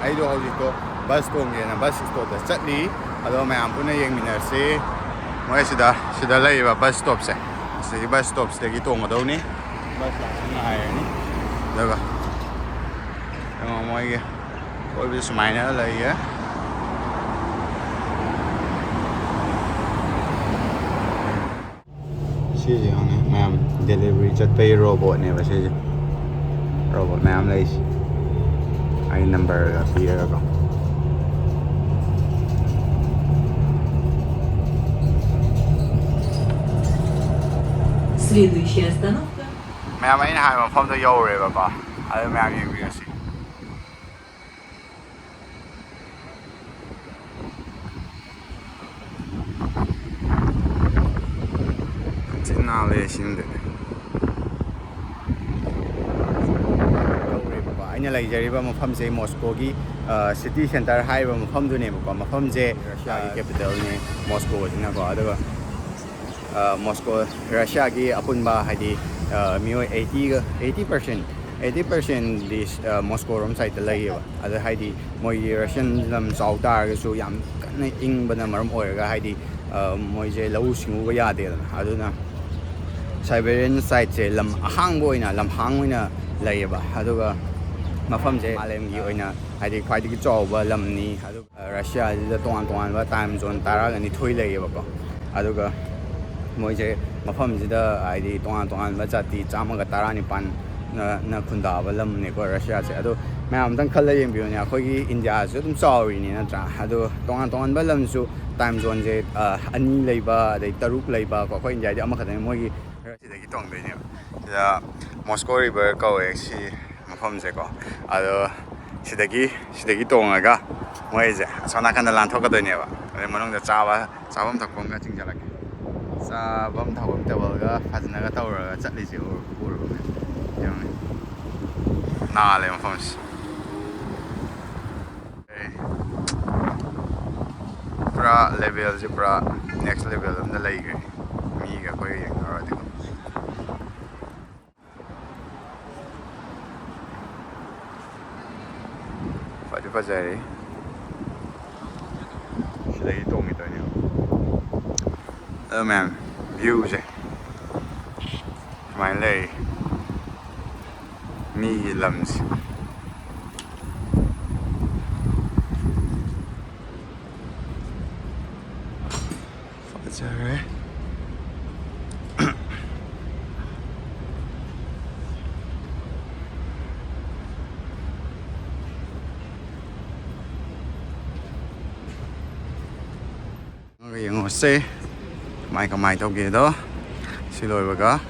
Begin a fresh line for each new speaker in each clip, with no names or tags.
ꯑꯩꯗꯣ ꯍꯧꯖꯤꯛꯇꯣ bus ꯇꯣꯡꯒꯦꯅ bus stopped ꯆꯠꯂꯤ ꯑꯗꯣ ꯃꯌꯥꯝ ꯄꯨꯟꯅ ꯌꯦꯡꯃꯤꯟꯅꯔꯁꯤ ꯃꯣꯏ ꯁꯤꯗ ꯂꯩꯔꯤꯕ ꯕꯁ ꯁ꯭ꯇꯣꯞꯁꯦ ꯁꯤꯒꯤ ꯕꯁ ꯁ꯭ꯇꯣꯞꯁꯤꯗꯒꯤ ꯇꯣꯡꯒꯗꯧꯅꯤ ꯕꯁ ꯂꯥꯛꯄ ꯉꯥꯏꯔꯅꯤ ꯑꯗꯨꯒ ꯃꯣꯏꯒꯤ ꯀꯣꯏꯕꯗ ꯁꯨꯃꯥꯏꯅ ꯂꯩꯌꯦ ꯁꯤꯁꯦ ꯌꯦꯡꯉꯣꯅꯦ ꯃꯌꯥꯝ ꯗꯦꯂꯤꯚꯔꯤ ꯆꯠꯄꯒꯤ ꯔꯣꯕꯣꯠꯅꯦꯕ ꯁꯤꯁꯦ ꯔꯣꯕꯣꯠ ꯃꯌꯥꯝ ꯂꯩꯁꯤ ꯑꯩ ꯅꯝꯕꯔꯒ ꯄꯤꯔꯒꯀꯣ
Следующая остановка.
ꯃꯌꯥꯝ ꯑꯩꯅ ꯍꯥꯏꯕ ꯃꯐꯝꯗꯣ ꯌꯧꯔꯦꯕꯀꯣ ꯑꯗꯨ ꯃꯌꯥꯝ ꯌꯦꯡꯕꯤꯔꯁꯤ ꯊꯤꯅ ꯅꯥꯜꯂꯦ ꯁꯤꯃꯗꯤ ꯌꯧꯔꯦꯕꯀꯣ ꯑꯩꯅ ꯂꯩꯖꯔꯤꯕ ꯃꯐꯝꯁꯦ ꯃꯣꯁꯀꯣꯒꯤ ꯁꯤꯇꯤ ꯁꯦꯟꯇꯔ ꯍꯥꯏꯔꯤꯕ ꯃꯐꯝꯗꯨꯅꯦꯕꯀꯣ ꯃꯐꯝꯁꯦ ꯔꯁꯤꯌꯥꯒꯤ ꯀꯦꯄꯤꯇꯦꯜꯅꯤ ꯃꯣꯁꯀꯣꯁꯤꯅꯀꯣ ꯑꯗꯨꯒ ꯃꯣꯁꯀꯣ ꯔꯁꯤꯌꯥꯒꯤ ꯑꯄꯨꯟꯕ ꯍꯥꯏꯗꯤ ꯃꯤꯑꯣꯏ 80% ꯃꯣꯁꯀꯣꯔꯣꯝ ꯁꯥꯏꯗꯇ ꯂꯩꯌꯦꯕ ꯑꯗ ꯍꯥꯏꯗꯤ ꯃꯣꯏꯒꯤ ꯔꯁꯤꯌꯟ ꯂꯝ ꯆꯥꯎ ꯇꯥꯔꯒꯁꯨ ꯌꯥꯝ ꯀꯟꯅ ꯏꯪꯕꯅ ꯃꯔꯝ ꯑꯣꯏꯔꯒ ꯍꯥꯏꯗꯤ ꯃꯣꯏꯁꯦ ꯂꯧꯎ ꯁꯤꯡꯎꯕ ꯌꯥꯗꯦꯗꯅ ꯑꯗꯨꯅ ꯁꯥꯏꯕꯦꯔꯤꯌꯟ ꯁꯥꯏꯠꯁꯦ ꯂꯝ ꯑꯍꯥꯡꯕ ꯑꯣꯏꯅ ꯂꯝꯍꯥꯡ ꯑꯣꯏꯅ ꯂꯩꯌꯦꯕ ꯑꯗꯨꯒ ꯃꯐꯝꯁꯦ ꯃꯥꯂꯦꯝꯒꯤ ꯑꯣꯏꯅ ꯍꯥꯏꯗꯤ ꯈ꯭ꯋꯥꯏꯗꯒꯤ ꯆꯥꯎꯕ ꯂꯝꯅꯤ ꯑꯗꯨꯒ ꯔꯁꯤꯌꯥꯁꯤꯗ ꯇꯣꯉꯥꯟ ꯇꯣꯉꯥꯟꯕ ꯇꯥꯏꯝ ꯖꯣꯟ 12 ꯂꯩꯌꯦꯕꯀꯣ ꯑꯗꯨꯒ ꯃꯣꯏꯁꯦ ꯃꯐꯝꯁꯤꯗ ꯍꯥꯏꯗꯤ ꯇꯣꯉꯥꯟ ꯇꯣꯉꯥꯟꯕ ꯖꯥꯇꯤ 119ꯅ ꯈꯨꯟꯗꯥꯕ ꯂꯝꯅꯦꯀꯣ ꯔꯁꯤꯌꯥꯁꯦ ꯑꯗꯣ ꯃꯌꯥꯝ ꯑꯝꯇꯪ ꯈꯜꯂ ꯌꯦꯡꯕꯤꯌꯨꯅꯦ ꯑꯩꯈꯣꯏꯒꯤ ꯏꯟꯗꯤꯌꯥꯁꯨ ꯑꯗꯨꯝ ꯆꯥꯎꯔꯤꯅꯤ ꯅꯠꯇ꯭ꯔꯥ ꯑꯗꯣ ꯇꯣꯉꯥꯟ ꯇꯣꯉꯥꯟꯕ ꯂꯝꯁꯨ ꯇꯥꯏꯝ ꯖꯣꯟꯁꯦ 2 ꯂꯩꯕ ꯑꯗꯩ 6 ꯂꯩꯕ ꯀꯣ ꯑꯩꯈꯣꯏ ꯏꯟꯗꯤꯌꯥꯗꯤ ꯑꯃꯈꯛꯇꯅꯤ ꯃꯣꯏꯒꯤ ꯁꯤꯗꯒꯤ ꯇꯣꯡꯗꯣꯏꯅꯦꯕ ꯁꯤꯗ ꯃꯣꯁꯀꯣ ꯔꯤꯚꯔ ꯀꯧꯋꯦ ꯁꯤ ꯃꯐꯝꯁꯦꯀꯣ ꯑꯗꯣ ꯁꯤꯗꯒꯤ ꯇꯣꯡꯉꯒ ꯃꯣꯏꯁꯦ ꯑꯁꯣꯝ ꯅꯥꯀꯟꯗ ꯂꯥꯟꯊꯣꯛꯀꯗꯣꯏꯅꯦꯕ ꯑꯗꯩ ꯃꯅꯨꯡꯗ ꯆꯥꯐꯝ ꯊꯛꯐꯝꯒ ꯆꯤꯡꯖꯜꯂꯛꯀꯦ ꯆꯥꯐꯝ ꯊꯛꯐꯝ ꯇꯦꯕꯜꯒ ꯐꯖꯅꯒ ꯇꯧꯔꯒ ꯆꯠꯂꯤꯁꯦ ꯎꯔꯕꯅꯦ ꯌꯦꯡꯉꯨꯅꯦ ꯅꯥꯜꯂꯦ ꯃꯐꯝꯁꯦ ꯄꯨꯔꯥ ꯂꯦꯚꯦꯜꯁꯦ ꯄꯨꯔꯥ ꯅꯦꯛꯁ ꯂꯦꯚꯦꯜ ꯑꯃꯗ ꯂꯩꯈ꯭ꯔꯦ ꯃꯤꯒ ꯑꯩꯈꯣꯏꯒ ꯌꯦꯡꯅꯔꯨꯔꯗꯤꯀꯣ ꯐꯖꯔꯤ ꯁꯤꯗꯒꯤ ꯇꯣꯡꯈꯤꯗꯣꯏꯅꯦꯕ ꯑꯗꯣ ꯃꯌꯥꯝ ꯚ꯭ꯌꯨꯁꯦ ꯁꯨꯃꯥꯏꯅ ꯂꯩꯔꯤ ꯃꯤꯒꯤ ꯂꯝꯁꯦ ꯐꯖꯔꯦ ꯌꯦꯡꯉꯨꯁꯦ ꯀꯃꯥꯏ ꯇꯧꯒꯦꯗꯣ ꯁꯤ ꯂꯣꯏꯕꯒ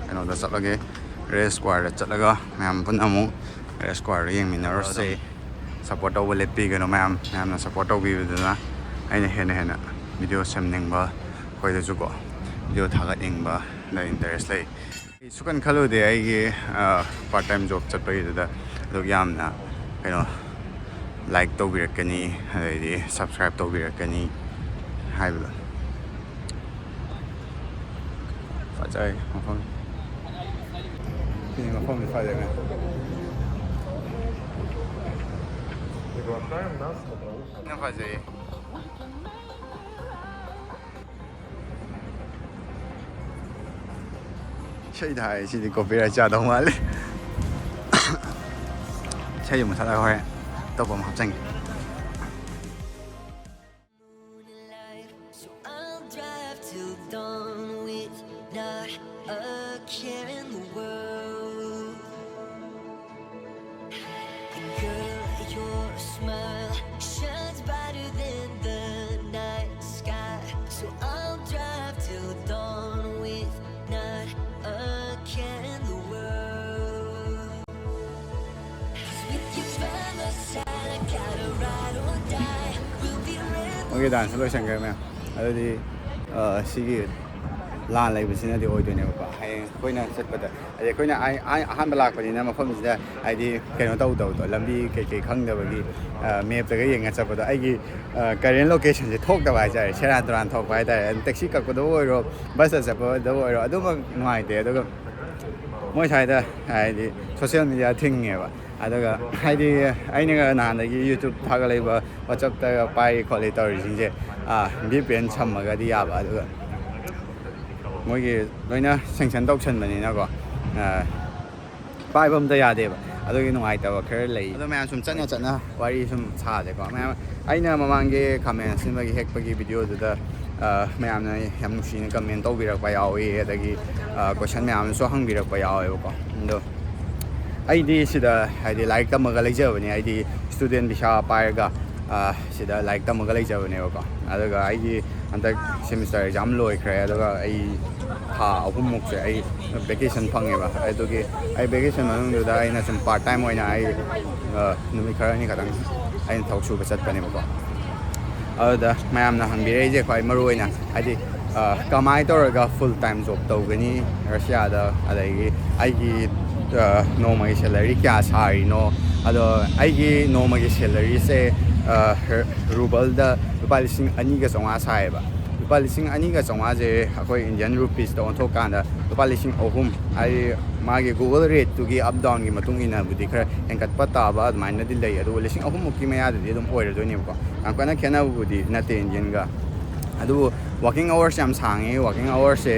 ꯀꯩꯅꯣꯗ ꯆꯠꯂꯒꯦ ꯔꯦꯗ ꯁ꯭ꯀ꯭ꯋꯥꯔꯗ ꯆꯠꯂꯒ ꯃꯌꯥꯝ ꯄꯨꯟꯅ ꯑꯃꯨꯛ ꯔꯦꯗ ꯁ꯭ꯀ꯭ꯋꯥꯔꯗ ꯌꯦꯡꯃꯤꯟꯅꯔꯨꯁꯦ ꯁꯞꯄꯣꯔꯠ ꯇꯧꯕ ꯂꯦꯞꯄꯤꯒꯅꯣ ꯃꯌꯥꯝꯅ ꯁꯞꯄꯣꯔꯠ ꯇꯧꯕꯤꯕꯗꯨꯅ ꯑꯩꯅ ꯍꯦꯟꯅ ꯚꯤꯗꯤꯑꯣ ꯁꯦꯝꯅꯤꯡꯕ ꯑꯩꯈꯣꯏꯗꯁꯨꯀꯣ ꯚꯤꯗꯤꯑꯣ ꯊꯥꯒꯠꯅꯤꯡꯕꯗ ꯏꯟꯇꯔꯦꯁ ꯂꯩ ꯑꯩ ꯁꯨꯀꯟ ꯈꯜꯂꯨꯗꯦ ꯑꯩꯒꯤ ꯄꯥꯔꯠ ꯇꯥꯏꯝ ꯖꯣꯕ ꯆꯠꯄꯒꯤꯗꯨꯗ ꯑꯗꯨꯛ ꯌꯥꯝꯅ ꯀꯩꯅꯣ ꯂꯥꯏꯛ ꯇꯧꯕꯤꯔꯛꯀꯅꯤ ꯑꯗꯩꯗꯤ ꯁꯕꯁꯀ꯭ꯔꯥꯏꯕ ꯇꯧꯕꯤꯔꯛꯀꯅꯤ ꯍꯥꯏꯕꯗꯣ ꯐꯖꯩ ꯃꯐꯝ ꯁꯤꯅꯤ ꯃꯐꯝꯁꯦ ꯐꯖꯩ
Приглашаем нас на
ꯌꯥꯝ ꯐꯖꯩ ꯏꯁꯩꯗ ꯍꯥꯏ ꯁꯤꯗꯤ ꯀꯣꯄꯤꯔꯥꯏꯠ ꯆꯥꯗꯧ ꯃꯥꯜꯂꯦ ꯏꯁꯩ ꯃꯨꯊꯠꯂꯒ ꯍꯣꯔꯦꯟ ꯑꯇꯣꯞꯄ ꯑꯃ ꯍꯥꯞꯆꯟꯒꯦ ꯃꯣꯏꯒꯤ ꯗꯥꯟꯁ ꯂꯣꯏꯁꯟꯈ꯭ꯔꯦ ꯃꯌꯥꯝ ꯑꯗꯨꯗꯤ ꯁꯤꯒꯤ ꯂꯥꯟ ꯂꯩꯕꯁꯤꯅꯗꯤ ꯑꯣꯏꯗꯣꯏꯅꯦꯕꯀꯣ ꯍꯌꯦꯡ ꯑꯩꯈꯣꯏꯅ ꯆꯠꯄꯗ ꯍꯥꯏꯗꯤ ꯑꯩꯈꯣꯏꯅ ꯑꯍꯥꯟꯕ ꯂꯥꯛꯄꯅꯤꯅ ꯃꯐꯝꯁꯤꯗ ꯍꯥꯏꯗꯤ ꯀꯩꯅꯣ ꯇꯧꯗꯕꯗꯣ ꯂꯝꯕꯤ ꯀꯩꯀꯩ ꯈꯪꯗꯕꯒꯤ ꯃꯦꯞꯇꯒ ꯌꯦꯡꯉ ꯆꯠꯄꯗꯣ ꯑꯩꯒꯤ ꯀꯔꯦꯟ ꯂꯣꯀꯦꯁꯟꯁꯦ ꯊꯣꯛꯇꯕ ꯍꯥꯏꯇꯥꯔꯦ ꯁꯦꯔꯥꯟ ꯇꯨꯔꯥꯟ ꯊꯣꯛꯄ ꯍꯥꯏꯇꯥꯔꯦ ꯇꯦꯛꯁꯤ ꯀꯛꯄꯗꯕꯨ ꯑꯣꯏꯔꯣ ꯕꯁꯇ ꯆꯠꯄꯗꯕꯨ ꯑꯣꯏꯔో ꯑꯗꯨꯃꯛ ꯅꯨꯡꯉꯥꯏꯇꯦ ꯑꯗꯨꯒ ꯃꯣꯏ ꯁ꯭ꯋꯥꯏꯗ ꯍꯥꯏꯗꯤ ꯁꯣꯁꯤꯌꯦꯜ ꯃꯤꯗꯤꯌꯥ ꯊꯤꯡꯉꯦꯕ ꯑꯗꯨꯒ ꯍꯥꯏꯗꯤ ꯑꯩꯅꯒ ꯅꯍꯥꯟꯗꯒꯤ ꯌꯨꯇ꯭ꯌꯨꯕ ꯊꯥꯒꯠꯂꯛꯏꯕ ꯋꯥꯆꯞꯇꯒ ꯄꯥꯏ ꯈꯣꯠꯂꯤ ꯇꯧꯔꯤꯁꯤꯡꯁꯦ VPN ꯁꯝꯃꯒꯗꯤ ꯌꯥꯕ ꯑꯗꯨꯒ ꯃꯣꯏꯒꯤ ꯂꯣꯏꯅ ꯁꯦꯡꯁꯟ ꯇꯧꯁꯟꯕꯅꯤꯅꯀꯣ ꯄꯥꯏꯕ ꯑꯝꯇ ꯌꯥꯗꯦꯕ ꯑꯗꯨꯒꯤ ꯅꯨꯡꯉꯥꯏꯇꯕ ꯈꯔ ꯂꯩ ꯑꯗꯣ ꯃꯌꯥꯝ ꯁꯨꯝ ꯆꯠꯅ ꯋꯥꯔꯤ ꯁꯨꯝ ꯁꯥꯁꯦꯀꯣ ꯃꯌꯥꯝ ꯑꯩꯅ ꯃꯃꯥꯡꯒꯤ ꯈꯥꯃꯦꯟ ꯑꯁꯤꯟꯕꯒꯤ ꯍꯦꯛꯄꯒꯤ ꯚꯤꯗꯤꯑꯣꯗꯨꯗ ꯃꯌꯥꯝꯅ ꯌꯥꯝ ꯅꯨꯡꯁꯤꯅ ꯀꯃꯦꯟ ꯇꯧꯕꯤꯔꯛꯄ ꯌꯥꯎꯏ ꯑꯗꯒꯤ ꯀꯣꯏꯁꯟ ꯃꯌꯥꯝꯁꯨ ꯍꯪꯕꯤꯔꯛꯄ ꯌꯥꯎꯋꯦꯕꯀꯣ ꯑꯗꯣ ꯑꯩꯗꯤ ꯁꯤꯗ ꯍꯥꯏꯗꯤ ꯂꯥꯏꯔꯤꯛ ꯇꯝꯃꯒ ꯂꯩꯖꯕꯅꯦ ꯑꯩꯗꯤ ꯁ꯭ꯇꯨꯗꯦꯟ ꯚꯤꯁꯥ ꯄꯥꯏꯔꯒ ꯁꯤꯗ ꯂꯥꯏꯔꯤꯛ ꯇꯝꯃꯒ ꯂꯩꯖꯕꯅꯦꯕꯀꯣ ꯑꯗꯨꯒ ꯑꯩꯒꯤ ꯍꯟꯗꯛ ꯁꯦꯃꯤꯁꯇꯔ ꯑꯦꯛꯖꯥꯝ ꯂꯣꯏꯈ꯭ꯔꯦ ꯑꯗꯨꯒ ꯑꯩ ꯊꯥ ꯑꯍꯨꯝꯃꯨꯛꯁꯦ ꯑꯩ ꯚꯦꯀꯦꯁꯟ ꯐꯪꯉꯦꯕ ꯑꯗꯨꯒꯤ ꯑꯩ ꯚꯦꯀꯦꯁꯟ ꯃꯅꯨꯡꯗꯨꯗ ꯑꯩꯅ ꯁꯨꯝ ꯄꯥꯔꯠ ꯇꯥꯏꯝ ꯑꯣꯏꯅ ꯑꯩ ꯅꯨꯃꯤꯠ ꯈꯔꯅꯤ ꯈꯛꯇꯪ ꯑꯩꯅ ꯊꯕꯛ ꯁꯨꯕ ꯆꯠꯄꯅꯦꯕꯀꯣ ꯑꯗꯨꯗ ꯃꯌꯥꯝꯅ ꯍꯪꯕꯤꯔꯛꯏꯁꯦ ꯈ꯭ꯋꯥꯏ ꯃꯔꯨ ꯑꯣꯏꯅ ꯍꯥꯏꯗꯤ ꯀꯃꯥꯏꯅ ꯇꯧꯔꯒ ꯐꯨꯜ ꯇꯥꯏꯝ ꯖꯣꯕ ꯇꯧꯒꯅꯤ ꯔꯁꯤꯌꯥꯗ ꯑꯗꯒꯤ ꯑꯩꯒꯤ ꯅꯣꯡꯃꯒꯤ ꯁꯦꯂꯔꯤ ꯀꯌꯥ ꯁꯥꯔꯤꯅꯣ ꯑꯗꯣ ꯑꯩꯒꯤ ꯅꯣꯡꯃꯒꯤ ꯁꯦꯂꯔꯤꯁꯦ ꯔꯨꯕꯜꯗ ꯂꯨꯄꯥ 2,250 ꯁꯥꯏꯌꯦꯕ ꯂꯨꯄꯥ 2,250ꯁꯦ ꯑꯩꯈꯣꯏ ꯏꯟꯗꯤꯌꯟ ꯔꯨꯄꯤꯁꯇ ꯑꯣꯟꯊꯣꯛꯀꯥꯟꯗ ꯂꯨꯄꯥ 3,000 ꯑꯩ ꯃꯥꯒꯤ ꯒꯨꯒꯜ ꯔꯦꯠꯇꯨꯒꯤ ꯑꯞ ꯗꯥꯎꯟꯒꯤ ꯃꯇꯨꯡ ꯏꯟꯅꯕꯨꯗꯤ ꯈꯔ ꯍꯦꯟꯒꯠꯄ ꯇꯥꯕ ꯑꯗꯨꯃꯥꯏꯅꯗꯤ ꯂꯩ ꯑꯗꯨꯒ 3,000ꯃꯨꯛꯀꯤ ꯃꯌꯥꯗꯗꯤ ꯑꯗꯨꯝ ꯑꯣꯏꯔꯗꯣꯏꯅꯦꯕꯀꯣ ꯌꯥꯝ ꯀꯟꯅ ꯈꯦꯠꯅꯕꯕꯨꯗꯤ ꯅꯠꯇꯦ ꯏꯟꯗꯤꯌꯟꯒ ꯑꯗꯨꯕꯨ ꯋꯥꯔꯀꯤꯡ ꯑꯋꯥꯔꯁ ꯌꯥꯝ ꯁꯥꯡꯉꯤ ꯋꯥꯔꯀꯤꯡ ꯑꯋꯥꯔꯁꯦ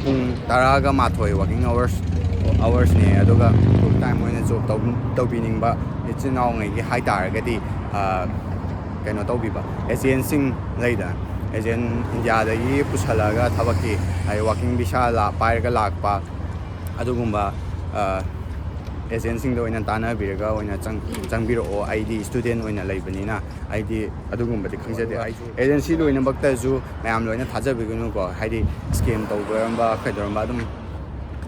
ꯄꯨꯡ 10-1 ꯋꯥꯔꯀꯤꯡ ꯑꯋꯥꯔꯁꯅꯦ ꯑꯗꯨꯒ ꯐꯨꯜ ꯇꯥꯏꯝ ꯑꯣꯏꯅ ꯖꯣꯕ ꯇꯧꯕꯤꯅꯤꯡꯕ ꯏꯆꯤꯜ ꯏꯅꯥꯎꯉꯩꯒꯤ ꯍꯥꯏꯇꯥꯔꯒꯗꯤ ꯀꯩꯅꯣ ꯇꯧꯕꯤꯕ ꯑꯦꯖꯦꯟꯁꯤꯡ ꯂꯩꯗꯅ ꯑꯦꯖꯦꯟ ꯏꯟꯗꯤꯌꯥꯗꯒꯤ ꯄꯨꯁꯜꯂꯒ ꯊꯕꯛꯀꯤ ꯍꯥꯏꯗꯤ ꯋꯥꯔꯀꯤꯡ ꯚꯤꯁꯥ ꯄꯥꯏꯔꯒ ꯂꯥꯛꯄ ꯑꯗꯨꯒꯨꯝꯕ ꯑꯦꯖꯦꯟꯁꯤꯡꯗ ꯑꯣꯏꯅ ꯇꯥꯟꯅꯕꯤꯔꯒ ꯑꯣꯏꯅ ꯆꯪꯕꯤꯔꯛꯑꯣ ꯑꯩꯗꯤ ꯁ꯭ꯇꯨꯗꯦꯟ ꯑꯣꯏꯅ ꯂꯩꯕꯅꯤ나 ꯑꯩꯗꯤ ꯑꯗꯨꯒꯨꯝꯕꯗꯤ ꯈꯪꯖꯗꯦ ꯑꯦꯖꯦꯟꯁꯤ ꯂꯣꯏꯅꯃꯛꯇꯁꯨ ꯃꯌꯥꯝ ꯂꯣꯏꯅ ꯊꯥꯖꯕꯤꯒꯅꯨꯀꯣ ꯍꯥꯏꯗꯤ ꯁ꯭ꯀꯦꯝ ꯇꯧꯗꯣꯔꯝꯕ ꯀꯩꯗꯧꯔꯝꯕ ꯑꯗꯨꯝ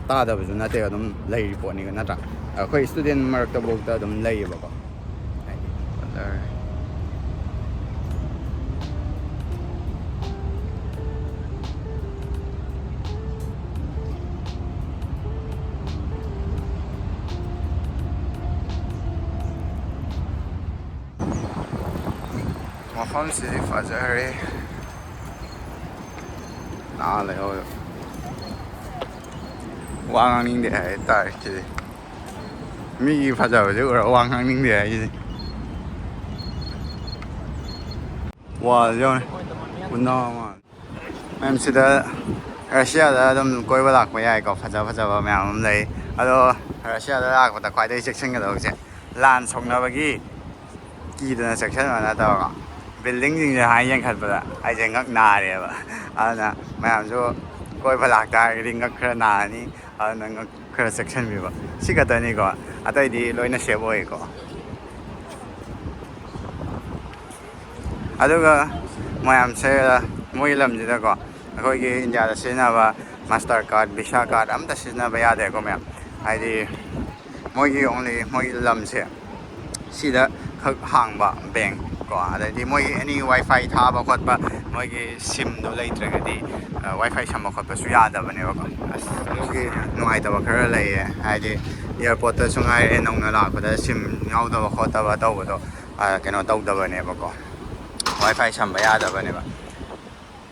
ꯇꯥꯗꯕꯁꯨ ꯅꯠꯇꯦ ꯑꯗꯨꯝ ꯂꯩꯔꯤ ꯄꯣꯠꯅꯤꯒ ꯅꯠꯇ꯭ꯔꯥ ꯑꯩꯈꯣꯏ ꯁ꯭ꯇꯨꯗꯦꯟ ꯃꯔꯛꯇꯐꯥꯎꯗ ꯑꯗꯨꯝ ꯂꯩꯌꯦꯕꯀꯣ ꯍꯥꯏꯗꯤ ꯃꯐꯝꯁꯤ ꯐꯖꯔꯦ ꯂꯩꯍꯧꯋꯦ ꯋꯥ ꯉꯥꯡꯅꯤꯡꯗꯦ ꯍꯥꯏꯇꯥꯔꯦ ꯁꯤꯗꯤ ꯃꯤꯒꯤ ꯐꯖꯕꯁꯦ ꯎꯔꯒ ꯋꯥ ꯉꯥꯡꯅꯤꯡꯗꯦ ꯍꯥꯏꯁꯤꯗꯤ ꯋꯥꯁꯦ ꯌꯦꯡꯉꯨꯅꯦ ꯎꯅꯥ ꯑꯃ ꯃꯌꯥꯝ ꯁꯤꯗ ꯔꯁꯤꯌꯥꯗ ꯑꯗꯨꯝ ꯀꯣꯏꯕ ꯂꯥꯛꯄ ꯌꯥꯏꯀꯣ ꯐꯖꯕ ꯃꯌꯥꯝ ꯑꯃ ꯂꯩ ꯑꯗꯣ ꯔꯁꯤꯌꯥꯗ ꯂꯥꯛꯄꯗ ꯈ꯭ꯋꯥꯏꯗꯒꯤ ꯆꯦꯛꯁꯤꯟꯒꯗꯕꯁꯦ ꯂꯥꯟ ꯁꯣꯛꯅꯕꯒꯤ ꯀꯤꯗꯅ ꯆꯦꯛꯁꯤꯟꯕ ꯅꯠꯇꯕꯀꯣ ꯕꯤꯜꯗꯤꯡꯁꯤꯡꯁꯦ ꯍꯥꯏ ꯌꯦꯡꯈꯠꯄꯗ ꯑꯩꯁꯦ ꯉꯛ ꯅꯥꯔꯦꯕ ꯑꯗꯨꯅ ꯃꯌꯥꯝꯁꯨ ꯀꯣꯏꯕ ꯂꯥꯛꯇꯥꯔꯒꯗꯤ ꯉꯛ ꯈꯔ ꯅꯥꯔꯅꯤ ꯑꯗꯨꯅ ꯉꯛ ꯈꯔ ꯆꯦꯛꯁꯤꯟꯕꯤꯕ ꯁꯤ ꯈꯛꯇꯅꯤꯀꯣ ꯑꯇꯩꯗꯤ ꯂꯣꯏꯅ ꯁꯦꯞ ꯑꯣꯏꯀꯣ ꯑꯗꯨꯒ ꯃꯌꯥꯝꯁꯦ ꯃꯣꯏꯒꯤ ꯂꯝꯁꯤꯗꯀꯣ ꯑꯩꯈꯣꯏꯒꯤ ꯏꯟꯗꯤꯌꯥꯗ ꯁꯤꯖꯤꯟꯅꯕ ꯃꯥꯁꯇꯔ ꯀꯥꯔꯗ ꯚꯤꯁꯥ ꯀꯥꯔꯗ ꯑꯝꯇ ꯁꯤꯖꯤꯟꯅꯕ ꯌꯥꯗꯦꯀꯣ ꯃꯌꯥꯝ ꯍꯥꯏꯗꯤ ꯃꯣꯏꯒꯤ ꯃꯣꯏꯒꯤ ꯂꯝꯁꯦ ꯁꯤꯗ ꯈꯛ ꯍꯥꯡꯕ ꯕꯦꯡꯛ ꯀꯣ ꯑꯗꯩꯗꯤ ꯃꯣꯏꯒꯤ ꯑꯦꯅꯤ ꯋꯥꯏꯐꯥꯏ ꯊꯥꯕ ꯈꯣꯠꯄ ꯃꯣꯏꯒꯤ ꯁꯤꯝꯗꯣ ꯂꯩꯇ꯭ꯔꯒꯗꯤ ꯋꯥꯏꯐꯥꯏ ꯁꯝꯕ ꯈꯣꯠꯄꯁꯨ ꯌꯥꯗꯕꯅꯦꯕꯀꯣ ꯑꯁ ꯑꯗꯨꯒꯤ ꯅꯨꯡꯉꯥꯏꯇꯕ ꯈꯔ ꯂꯩꯌꯦ ꯍꯥꯏꯗꯤ ꯏꯌꯥꯔꯄꯣꯔꯠꯇꯁꯨ ꯉꯥꯏꯔꯦ ꯅꯧꯅ ꯂꯥꯛꯄꯗ ꯁꯤꯝ ꯌꯥꯎꯗꯕ ꯈꯣꯠꯇꯕ ꯇꯧꯕꯗꯣ ꯀꯩꯅꯣ ꯇꯧꯗꯕꯅꯦꯕꯀꯣ ꯋꯥꯏꯐꯥꯏ ꯁꯝꯕ ꯌꯥꯗꯕꯅꯦꯕ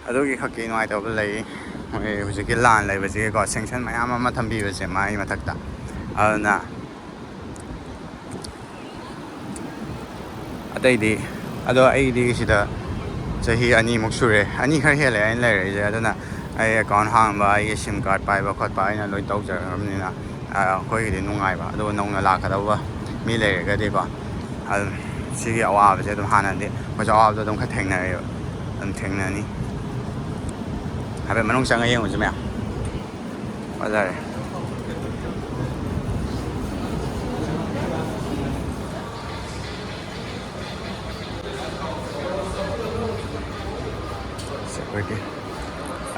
ꯑꯗꯨꯒꯤ ꯈꯛꯀꯤ ꯅꯨꯡꯉꯥꯏꯇꯕ ꯂꯩ ꯃꯣꯏ ꯍꯧꯖꯤꯛꯀꯤ ꯂꯥꯟ ꯂꯩꯕꯁꯤꯒꯤꯀꯣ ꯁꯦꯡꯁꯟ ꯃꯌꯥꯝ ꯑꯃ ꯊꯝꯕꯤꯕꯁꯦ ꯃꯥꯒꯤ ꯃꯊꯛꯇ ꯑꯗꯨꯅ ꯑꯇꯩꯗꯤ ꯑꯗꯣ ꯑꯩꯗꯤ ꯁꯤꯗ ꯆꯍꯤ 2ꯃꯨꯛ ꯁꯨꯔꯦ 2 ꯈꯔ ꯍꯦꯜꯂꯦ ꯑꯩꯅ ꯂꯩꯔꯛꯏꯁꯦ ꯑꯗꯨꯅ ꯑꯩ ꯑꯦꯀꯥꯎꯟ ꯍꯥꯡꯕ ꯑꯩꯒꯤ ꯁꯤꯝ ꯀꯥꯔꯗ ꯄꯥꯏꯕ ꯈꯣꯠꯄ ꯑꯩꯅ ꯂꯣꯏ ꯇꯧꯖꯔꯕꯅꯤꯅ ꯑꯩꯈꯣꯏꯒꯤꯗꯤ ꯅꯨꯡꯉꯥꯏꯕ ꯑꯗꯨꯒ ꯅꯧꯅ ꯂꯥꯛꯀꯗꯧꯕ ꯃꯤ ꯂꯩꯔꯒꯗꯤꯀꯣ ꯑꯗꯨꯝ ꯁꯤꯒꯤ ꯑꯋꯥꯕꯁꯦ ꯑꯗꯨꯝ ꯍꯥꯟꯅꯗꯤ ꯑꯩꯈꯣꯏꯁꯨ ꯑꯋꯥꯕꯗꯣ ꯑꯗꯨꯝ ꯈꯔ ꯊꯦꯡꯅꯔꯦꯕ ꯑꯗꯨꯝ ꯊꯦꯡꯅꯅꯤ ꯍꯥꯏꯐꯦꯠ ꯃꯅꯨꯡ ꯆꯪꯉ ꯌꯦꯡꯉꯨꯁꯤ ꯃꯌꯥꯝ ꯐꯖꯔꯦ ꯁꯦꯀ꯭ꯌꯨꯔꯤꯇꯤ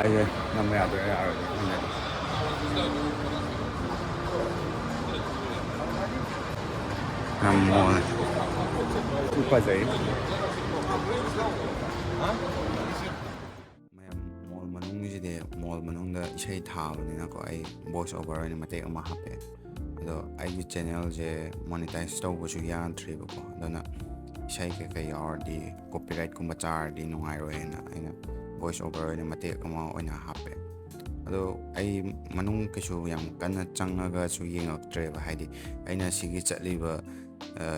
ꯑꯩꯁꯦ ꯅꯝꯕ ꯌꯥꯗꯣꯏꯔꯥ ꯌꯥꯔꯣꯏꯗ꯭ꯔꯥ ꯈꯪꯗꯦ ꯌꯥꯝ ꯃꯣꯜꯂꯦ ꯐꯖꯩ ꯃꯌꯥꯝ ꯃꯣꯜ ꯃꯅꯨꯡꯁꯤꯗꯤ ꯃꯣꯜ ꯃꯅꯨꯡꯗ ꯏꯁꯩ ꯊꯥꯕꯅꯤꯅꯀꯣ ꯑꯩ ꯚꯣꯏꯁ ꯑꯣꯚꯔ ꯑꯣꯏꯅ ꯃꯇꯦꯛ ꯑꯃ ꯍꯥꯞꯄꯦ ꯑꯗꯣ ꯑꯩꯒꯤ ꯆꯦꯅꯦꯜꯁꯦ ꯃꯣꯅꯤꯇꯥꯏꯁ ꯇꯧꯕꯁꯨ ꯌꯥꯗ꯭ꯔꯤꯕꯀꯣ ꯑꯗꯨꯅ ꯏꯁꯩ ꯀꯩꯀꯩ ꯌꯥꯎꯔꯗꯤ ꯀꯣꯄꯤꯔꯥꯏꯠꯀꯨꯝꯕ ꯆꯥꯔꯗꯤ ꯅꯨꯡꯉꯥꯏꯔꯣꯏꯅ ꯑꯩꯅ ꯚꯣꯏꯁ ꯑꯣꯚꯔ ꯑꯣꯏꯅ ꯃꯇꯦꯛ ꯑꯃ ꯑꯣꯏꯅ ꯍꯥꯞꯄꯦ ꯑꯗꯣ ꯑꯩ ꯃꯅꯨꯡ ꯀꯩꯁꯨ ꯌꯥꯝ ꯀꯟꯅ ꯆꯪꯉꯒꯁꯨ ꯌꯦꯡꯉꯛꯇ꯭ꯔꯦꯕ ꯍꯥꯏꯗꯤ ꯑꯩꯅ ꯁꯤꯒꯤ ꯆꯠꯂꯤꯕ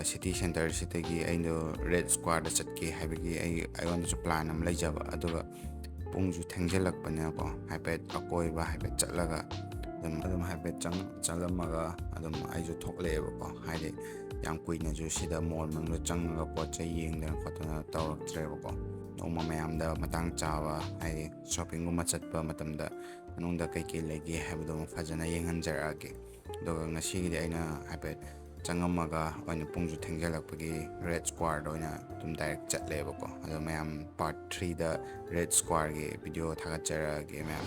ꯁꯤꯇꯤ ꯁꯦꯟꯇꯔꯁꯤꯗꯒꯤ ꯑꯩꯗꯣ ꯔꯦꯗ ꯁ꯭ꯀ꯭ꯋꯥꯔꯗ ꯆꯠꯀꯦ ꯍꯥꯏꯕꯒꯤ ꯑꯩꯉꯣꯟꯗꯁꯨ ꯄ꯭ꯂꯥꯟ ꯑꯃ ꯂꯩꯖꯕ ꯑꯗꯨꯒ ꯄꯨꯡꯁꯨ ꯊꯦꯡꯖꯤꯜꯂꯛꯄꯅꯤꯅꯀꯣ ꯍꯥꯏꯐꯦꯠ ꯑꯀꯣꯏꯕ ꯍꯥꯏꯐꯦꯠ ꯆꯠꯂꯒ ꯑꯗꯨꯝ ꯍꯥꯏꯐꯦꯠ ꯆꯪꯂꯝꯃꯒ ꯑꯗꯨꯝ ꯑꯩꯁꯨ ꯊꯣꯛꯂꯛꯑꯦꯕꯀꯣ ꯍꯥꯏꯗꯤ ꯌꯥꯝ ꯀꯨꯏꯅꯁꯨ ꯁꯤꯗ ꯃꯣꯜ ꯃꯅꯨꯡꯗ ꯆꯪꯉꯒ ꯄꯣꯠ ꯆꯩ ꯌꯦꯡꯗꯅ ꯈꯣꯠꯇꯅ ꯇꯧꯔꯛꯇ꯭ꯔꯦꯕꯀꯣ ꯅꯣꯡꯃ ꯃꯌꯥꯝꯗ ꯃꯇꯥꯡ ꯆꯥꯕ ꯍꯥꯏꯗꯤ ꯁꯣꯞꯄꯤꯡꯒꯨꯝꯕ ꯆꯠꯄ ꯃꯇꯝꯗ ꯃꯅꯨꯡꯗ ꯀꯩꯀꯩ ꯂꯩꯒꯦ ꯍꯥꯏꯕꯗꯣ ꯐꯖꯅ ꯌꯦꯡꯍꯟꯖꯔꯛꯑꯒꯦ ꯑꯗꯨꯒ ꯉꯁꯤꯒꯤꯗꯤ ꯑꯩꯅ ꯍꯥꯏꯐꯦꯠ ꯆꯪꯉꯝꯃꯒ ꯑꯣꯏꯅ ꯄꯨꯡꯁꯨ ꯊꯦꯡꯖꯤꯜꯂꯛꯄꯒꯤ ꯔꯦꯗ ꯁ꯭ꯀ꯭ꯋꯥꯔꯗ ꯑꯣꯏꯅ ꯑꯗꯨꯝ ꯗꯥꯏꯔꯦꯛ ꯆꯠꯂꯦꯕꯀꯣ ꯑꯗꯣ ꯃꯌꯥꯝ ꯄꯥꯔꯠ 3ꯗ ꯔꯦꯗ ꯁ꯭ꯀ꯭ꯋꯥꯔꯒꯤ ꯚꯤꯗꯤꯑꯣ ꯊꯥꯒꯠꯆꯔꯛꯑꯒꯦ ꯃꯌꯥꯝ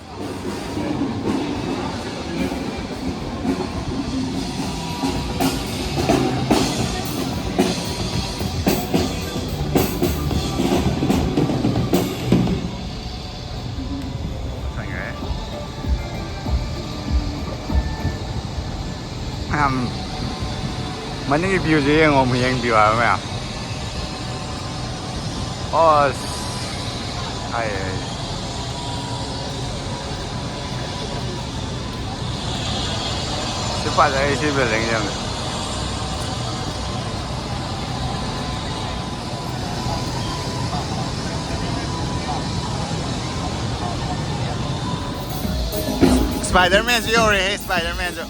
ꯃꯌꯥꯝ ꯃꯅꯤꯡꯒꯤ ꯚ꯭ꯌꯨꯁꯦ ꯌꯦꯡꯉꯣ ꯑꯃꯨꯛ ꯌꯦꯡꯕꯤꯌꯨ ꯍꯥꯏꯕ ꯃꯌꯥꯝ ꯑꯁ ꯍꯥꯏ ꯁꯤ ꯐꯖꯩ ꯁꯤ ꯕꯤꯜꯗꯤꯡꯁꯦ ꯌꯥꯝꯅ ꯁ꯭ꯄꯥꯏꯗꯔꯃꯦꯟꯁꯨ ꯌꯧꯔꯦꯍꯦ ꯁ꯭ꯄꯥꯏꯗꯔꯃꯦꯟꯁꯨ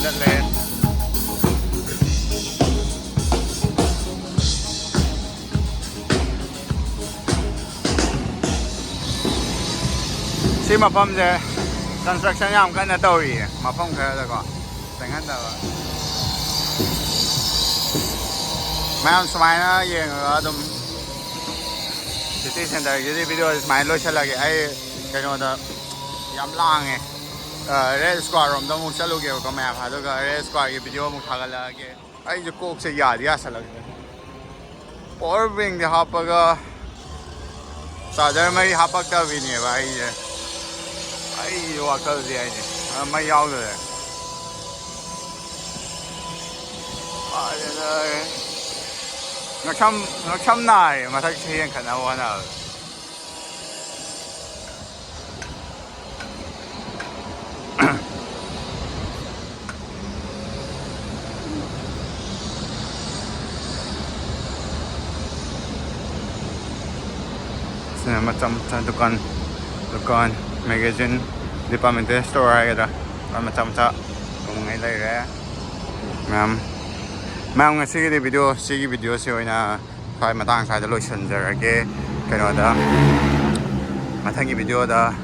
ꯆꯠꯂꯦ ꯁꯤ ꯃꯐꯝꯁꯦ ꯀꯟꯁꯇ꯭ꯔꯛꯁꯟ ꯌꯥꯝ ꯀꯟꯅ ꯇꯧꯔꯤꯌꯦ ꯃꯐꯝ ꯈꯔꯗꯀꯣ ꯆꯪꯍꯟꯗꯕ ꯃꯌꯥꯝ ꯁꯨꯃꯥꯏꯅ ꯌꯦꯡꯉꯒ ꯑꯗꯨꯝ ꯁꯤꯇꯤ ꯁꯦꯟꯇꯔꯒꯤꯗꯤ ꯚꯤꯗꯤꯑꯣ ꯁꯨꯃꯥꯏꯅ ꯂꯣꯏꯁꯤꯜꯂꯒꯦ ꯑꯩ ꯀꯩꯅꯣꯗ ꯌꯥꯝ ꯂꯥꯡꯉꯦ ꯔꯦꯗ ꯁ꯭ꯀ꯭ꯋꯥꯔ ꯔꯣꯝꯗ ꯑꯃꯨꯛ ꯆꯠꯂꯨꯒꯦꯕꯀꯣ ꯃꯌꯥꯝ ꯑꯗꯨꯒ ꯔꯦꯗ ꯁ꯭ꯀ꯭ꯋꯥꯔꯒꯤ ꯚꯤꯗꯤꯑꯣ ꯑꯃꯨꯛ ꯊꯥꯒꯠꯂꯛꯑꯒꯦ ꯑꯩꯁꯦ ꯀꯣꯛꯁꯦ ꯌꯥꯗꯤ ꯌꯥꯁꯜꯂꯛꯇ꯭ꯔꯦ ꯄꯋꯥꯔ ꯕꯦꯡꯛꯗꯤ ꯍꯥꯞꯄꯒ ꯆꯥꯔꯖꯔ ꯃꯩ ꯍꯥꯞꯄꯛꯇꯕꯤꯅꯦꯕ ꯑꯩꯒꯤ ꯋꯥꯈꯜꯁꯦ ꯍꯥꯏꯁꯦ ꯃꯩ ꯌꯥꯎꯗ꯭ꯔꯦ ꯉꯛꯁꯝ ꯅꯥꯔꯦ ꯃꯊꯛꯁꯦ ꯍꯦꯟꯈꯠꯅꯕ ꯍꯣꯠꯅꯕꯗ sini macam-macam dukaan magazine departmental store haigara macam-macam kumungai laire ma'am ngasigidi video sigi video si oina swai matang sai da loisanjarage kainoda mathangi video da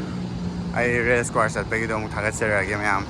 ai race course at pagi do mu thagatjarage ma'am